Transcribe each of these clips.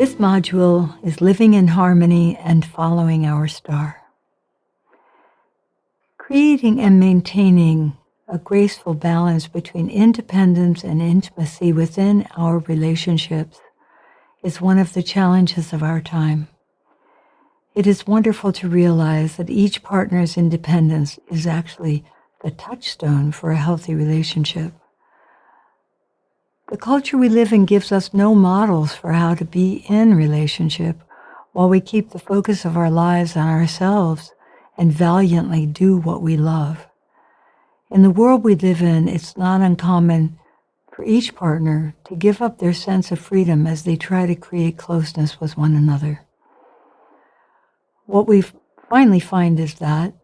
This module is Living in Harmony and Following Our Star. Creating and maintaining a graceful balance between independence and intimacy within our relationships is one of the challenges of our time. It is wonderful to realize that each partner's independence is actually the touchstone for a healthy relationship. The culture we live in gives us no models for how to be in relationship, while we keep the focus of our lives on ourselves and valiantly do what we love. In the world we live in, it's not uncommon for each partner to give up their sense of freedom as they try to create closeness with one another. What we finally find is that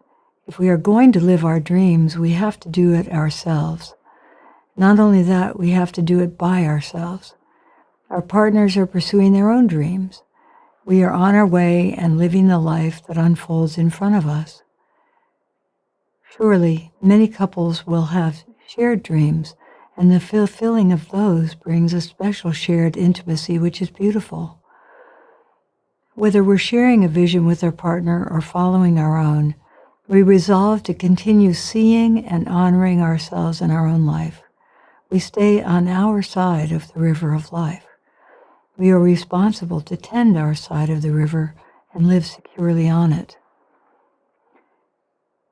if we are going to live our dreams, we have to do it ourselves. Not only that, we have to do it by ourselves. Our partners are pursuing their own dreams. We are on our way and living the life that unfolds in front of us. Surely, many couples will have shared dreams, and the fulfilling of those brings a special shared intimacy, which is beautiful. Whether we're sharing a vision with our partner or following our own, we resolve to continue seeing and honoring ourselves in our own life. We stay on our side of the river of life. We are responsible to tend our side of the river and live securely on it.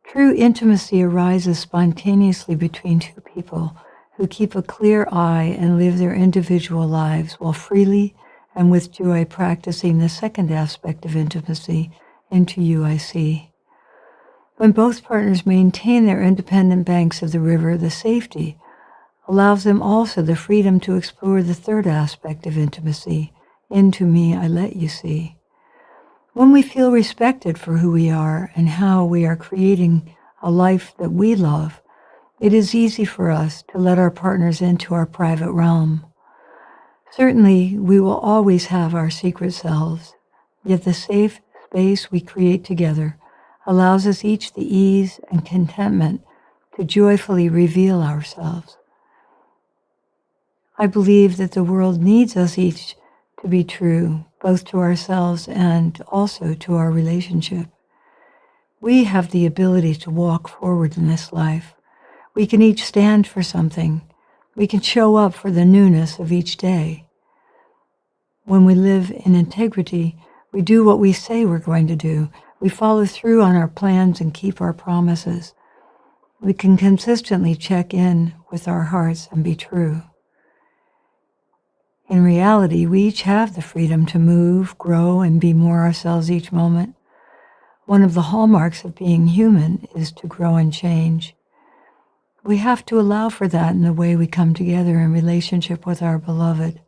True intimacy arises spontaneously between two people who keep a clear eye and live their individual lives while freely and with joy practicing the second aspect of intimacy, into you I see. When both partners maintain their independent banks of the river, the safety allows them also the freedom to explore the third aspect of intimacy, into me I let you see. When we feel respected for who we are and how we are creating a life that we love, it is easy for us to let our partners into our private realm. Certainly, we will always have our secret selves, yet the safe space we create together allows us each the ease and contentment to joyfully reveal ourselves. I believe that the world needs us each to be true, both to ourselves and also to our relationship. We have the ability to walk forward in this life. We can each stand for something. We can show up for the newness of each day. When we live in integrity, we do what we say we're going to do. We follow through on our plans and keep our promises. We can consistently check in with our hearts and be true. In reality, we each have the freedom to move, grow, and be more ourselves each moment. One of the hallmarks of being human is to grow and change. We have to allow for that in the way we come together in relationship with our beloved.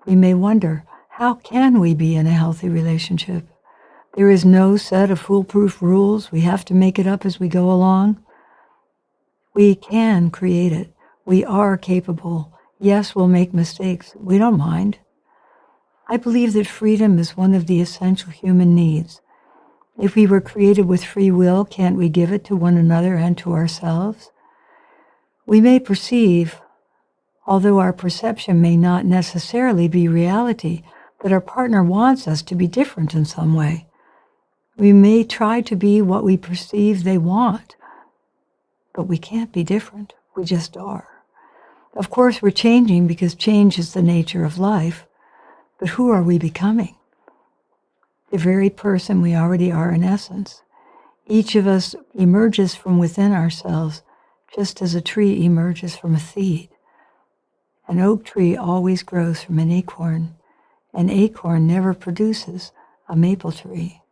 We may wonder, how can we be in a healthy relationship? There is no set of foolproof rules. We have to make it up as we go along. We can create it. We are capable. Yes, we'll make mistakes. We don't mind. I believe that freedom is one of the essential human needs. If we were created with free will, can't we give it to one another and to ourselves? We may perceive, although our perception may not necessarily be reality, that our partner wants us to be different in some way. We may try to be what we perceive they want, but we can't be different. We just are. Of course, we're changing because change is the nature of life, but who are we becoming? The very person we already are in essence. Each of us emerges from within ourselves, just as a tree emerges from a seed. An oak tree always grows from an acorn. An acorn never produces a maple tree.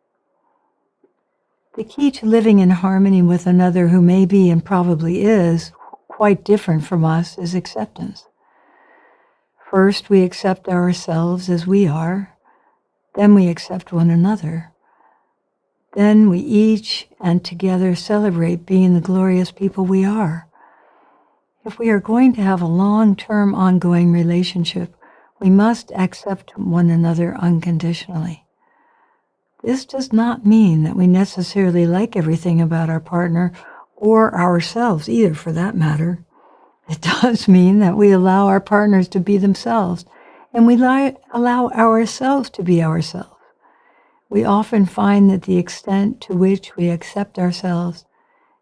The key to living in harmony with another who may be and probably is quite different from us is acceptance. First, we accept ourselves as we are. Then we accept one another. Then we each and together celebrate being the glorious people we are. If we are going to have a long-term ongoing relationship, we must accept one another unconditionally. This does not mean that we necessarily like everything about our partner or ourselves either, for that matter. It does mean that we allow our partners to be themselves and we allow ourselves to be ourselves. We often find that the extent to which we accept ourselves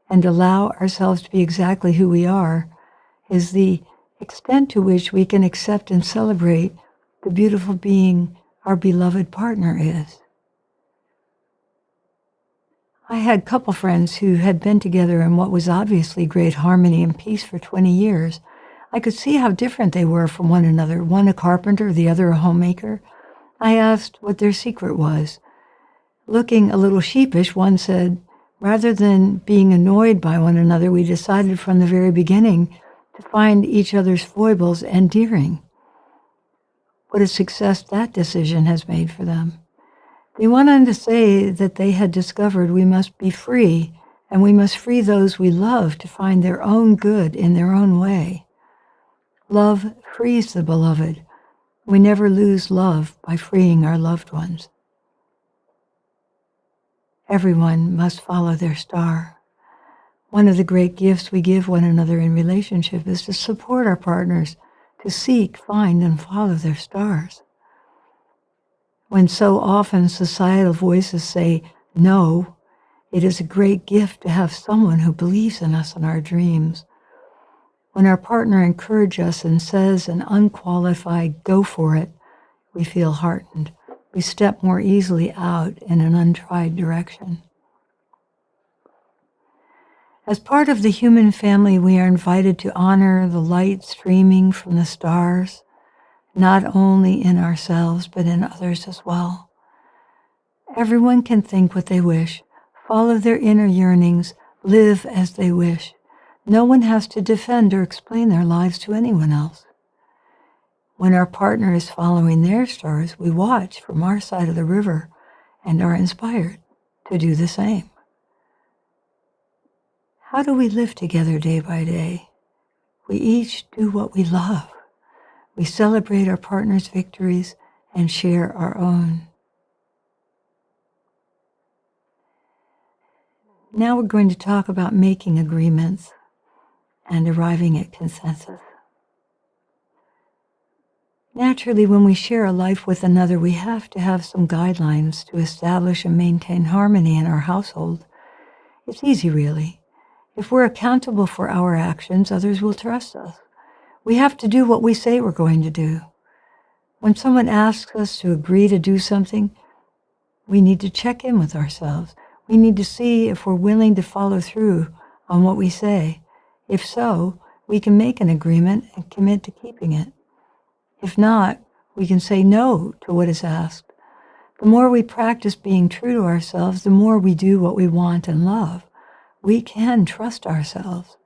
and allow ourselves to be exactly who we are is the extent to which we can accept and celebrate the beautiful being our beloved partner is. I had couple friends who had been together in what was obviously great harmony and peace for 20 years. I could see how different they were from one another, one a carpenter, the other a homemaker. I asked what their secret was. Looking a little sheepish, one said, rather than being annoyed by one another, we decided from the very beginning to find each other's foibles endearing. What a success that decision has made for them. They went on to say that they had discovered we must be free, and we must free those we love to find their own good in their own way. Love frees the beloved. We never lose love by freeing our loved ones. Everyone must follow their star. One of the great gifts we give one another in relationship is to support our partners, to seek, find, and follow their stars. When so often societal voices say no, it is a great gift to have someone who believes in us and our dreams. When our partner encourages us and says an unqualified go for it, we feel heartened. We step more easily out in an untried direction. As part of the human family, we are invited to honor the light streaming from the stars, not only in ourselves, but in others as well. Everyone can think what they wish, follow their inner yearnings, live as they wish. No one has to defend or explain their lives to anyone else. When our partner is following their stars, we watch from our side of the river and are inspired to do the same. How do we live together day by day? We each do what we love. We celebrate our partner's victories and share our own. Now we're going to talk about making agreements and arriving at consensus. Naturally, when we share a life with another, we have to have some guidelines to establish and maintain harmony in our household. It's easy, really. If we're accountable for our actions, others will trust us. We have to do what we say we're going to do. When someone asks us to agree to do something, we need to check in with ourselves. We need to see if we're willing to follow through on what we say. If so, we can make an agreement and commit to keeping it. If not, we can say no to what is asked. The more we practice being true to ourselves, the more we do what we want and love. We can trust ourselves.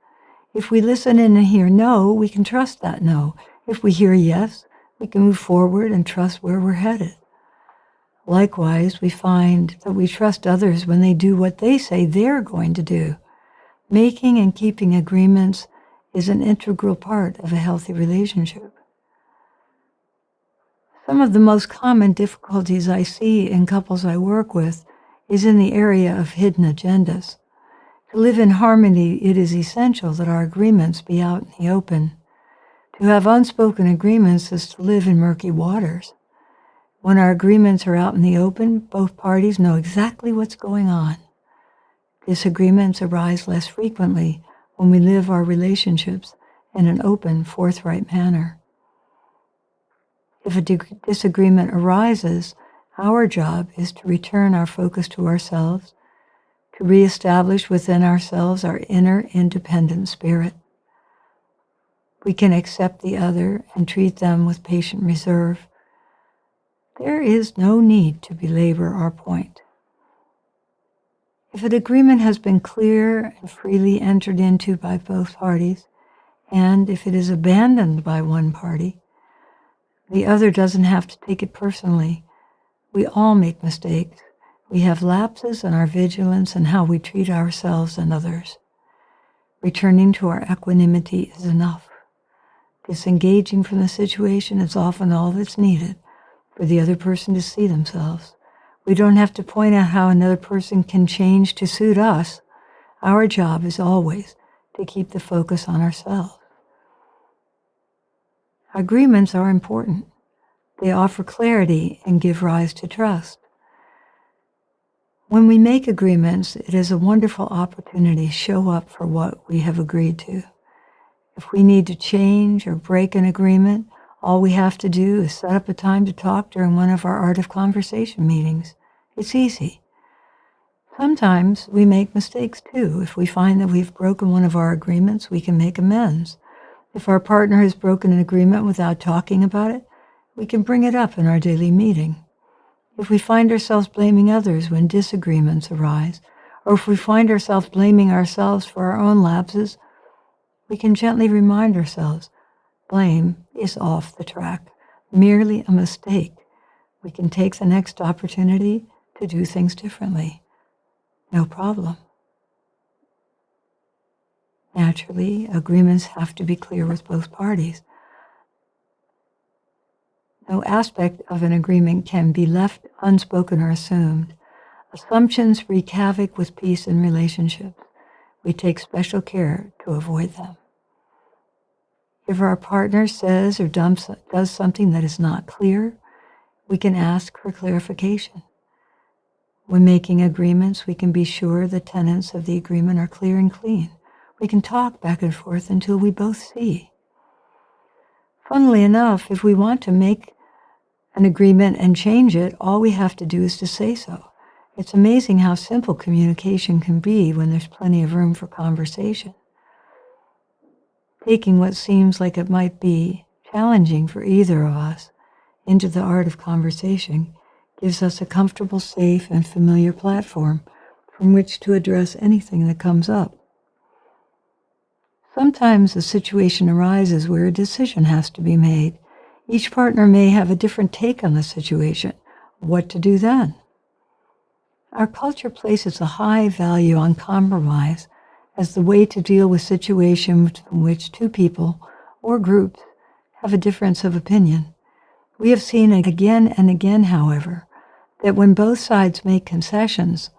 If we listen in and hear no, we can trust that no. If we hear yes, we can move forward and trust where we're headed. Likewise, we find that we trust others when they do what they say they're going to do. Making and keeping agreements is an integral part of a healthy relationship. Some of the most common difficulties I see in couples I work with is in the area of hidden agendas. To live in harmony, it is essential that our agreements be out in the open. To have unspoken agreements is to live in murky waters. When our agreements are out in the open, both parties know exactly what's going on. Disagreements arise less frequently when we live our relationships in an open, forthright manner. If a disagreement arises, our job is to return our focus to ourselves, to reestablish within ourselves our inner independent spirit. We can accept the other and treat them with patient reserve. There is no need to belabor our point. If an agreement has been clear and freely entered into by both parties, and if it is abandoned by one party, the other doesn't have to take it personally. We all make mistakes. We have lapses in our vigilance and how we treat ourselves and others. Returning to our equanimity is enough. Disengaging from the situation is often all that's needed for the other person to see themselves. We don't have to point out how another person can change to suit us. Our job is always to keep the focus on ourselves. Agreements are important. They offer clarity and give rise to trust. When we make agreements, it is a wonderful opportunity to show up for what we have agreed to. If we need to change or break an agreement, all we have to do is set up a time to talk during one of our Art of Conversation meetings. It's easy. Sometimes we make mistakes too. If we find that we've broken one of our agreements, we can make amends. If our partner has broken an agreement without talking about it, we can bring it up in our daily meeting. If we find ourselves blaming others when disagreements arise, or if we find ourselves blaming ourselves for our own lapses, we can gently remind ourselves, blame is off the track, merely a mistake. We can take the next opportunity to do things differently. No problem. Naturally, agreements have to be clear with both parties. No aspect of an agreement can be left unspoken or assumed. Assumptions wreak havoc with peace in relationships. We take special care to avoid them. If our partner says or does something that is not clear, we can ask for clarification. When making agreements, we can be sure the tenets of the agreement are clear and clean. We can talk back and forth until we both see. Funnily enough, if we want to make an agreement and change it, all we have to do is to say so. It's amazing how simple communication can be when there's plenty of room for conversation. Taking what seems like it might be challenging for either of us into the art of conversation gives us a comfortable, safe, and familiar platform from which to address anything that comes up. Sometimes a situation arises where a decision has to be made. Each partner may have a different take on the situation. What to do then? Our culture places a high value on compromise as the way to deal with situations in which two people or groups have a difference of opinion. We have seen again and again, however, that when both sides make concessions,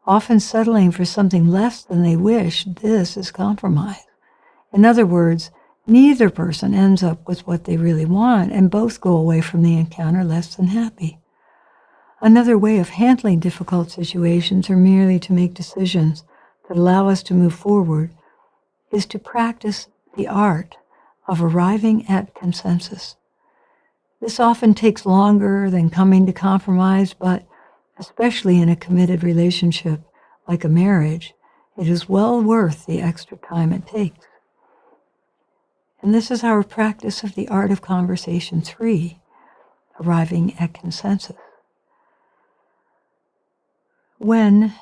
often settling for something less than they wish, this is compromise. In other words, neither person ends up with what they really want, and both go away from the encounter less than happy. Another way of handling difficult situations, or merely to make decisions that allow us to move forward, is to practice the art of arriving at consensus. This often takes longer than coming to compromise, but especially in a committed relationship like a marriage, it is well worth the extra time it takes. And this is our practice of the Art of Conversation 3, arriving at consensus. When,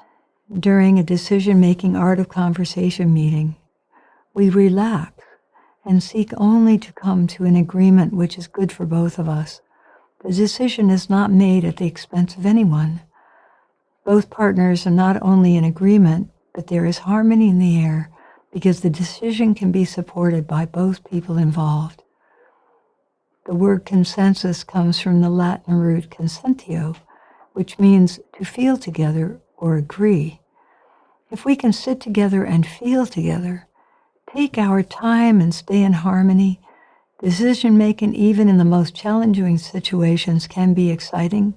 during a decision-making Art of Conversation meeting, we relax and seek only to come to an agreement which is good for both of us, the decision is not made at the expense of anyone. Both partners are not only in agreement, but there is harmony in the air, because the decision can be supported by both people involved. The word consensus comes from the Latin root consentio, which means to feel together or agree. If we can sit together and feel together, take our time and stay in harmony, decision-making even in the most challenging situations can be exciting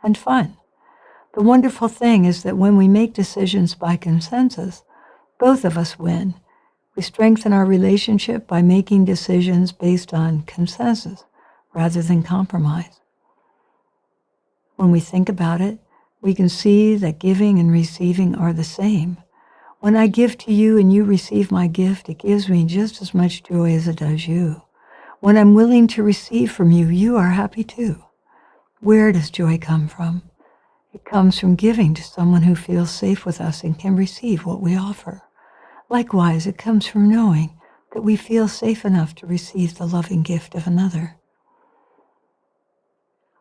and fun. The wonderful thing is that when we make decisions by consensus, both of us win. We strengthen our relationship by making decisions based on consensus rather than compromise. When we think about it, we can see that giving and receiving are the same. When I give to you and you receive my gift, it gives me just as much joy as it does you. When I'm willing to receive from you, you are happy too. Where does joy come from? It comes from giving to someone who feels safe with us and can receive what we offer. Likewise, it comes from knowing that we feel safe enough to receive the loving gift of another.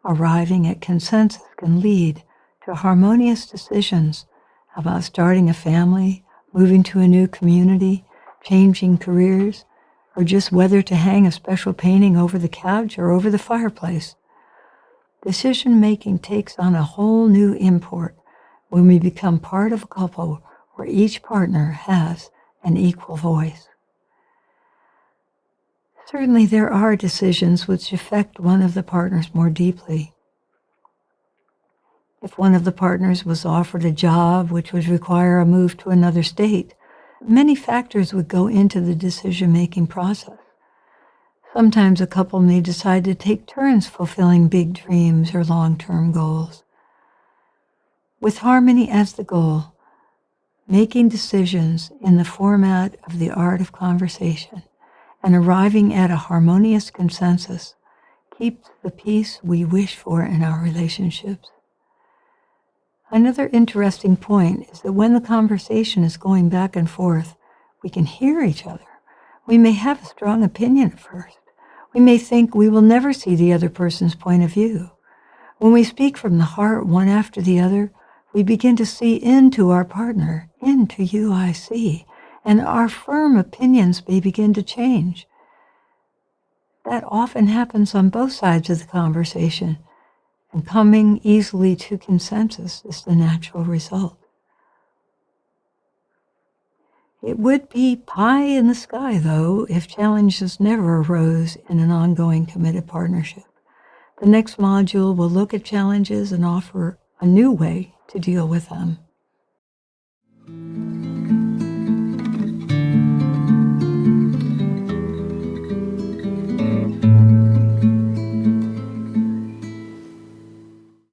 Arriving at consensus can lead to harmonious decisions about starting a family, moving to a new community, changing careers, or just whether to hang a special painting over the couch or over the fireplace. Decision-making takes on a whole new import when we become part of a couple where each partner has an equal voice. Certainly, there are decisions which affect one of the partners more deeply. If one of the partners was offered a job which would require a move to another state, many factors would go into the decision-making process. Sometimes a couple may decide to take turns fulfilling big dreams or long-term goals. With harmony as the goal, making decisions in the format of the art of conversation and arriving at a harmonious consensus keeps the peace we wish for in our relationships. Another interesting point is that when the conversation is going back and forth, we can hear each other. We may have a strong opinion at first. We may think we will never see the other person's point of view. When we speak from the heart one after the other, we begin to see into our partner, into you I see, and our firm opinions may begin to change. That often happens on both sides of the conversation, and coming easily to consensus is the natural result. It would be pie in the sky, though, if challenges never arose in an ongoing committed partnership. The next module will look at challenges and offer a new way to deal with them.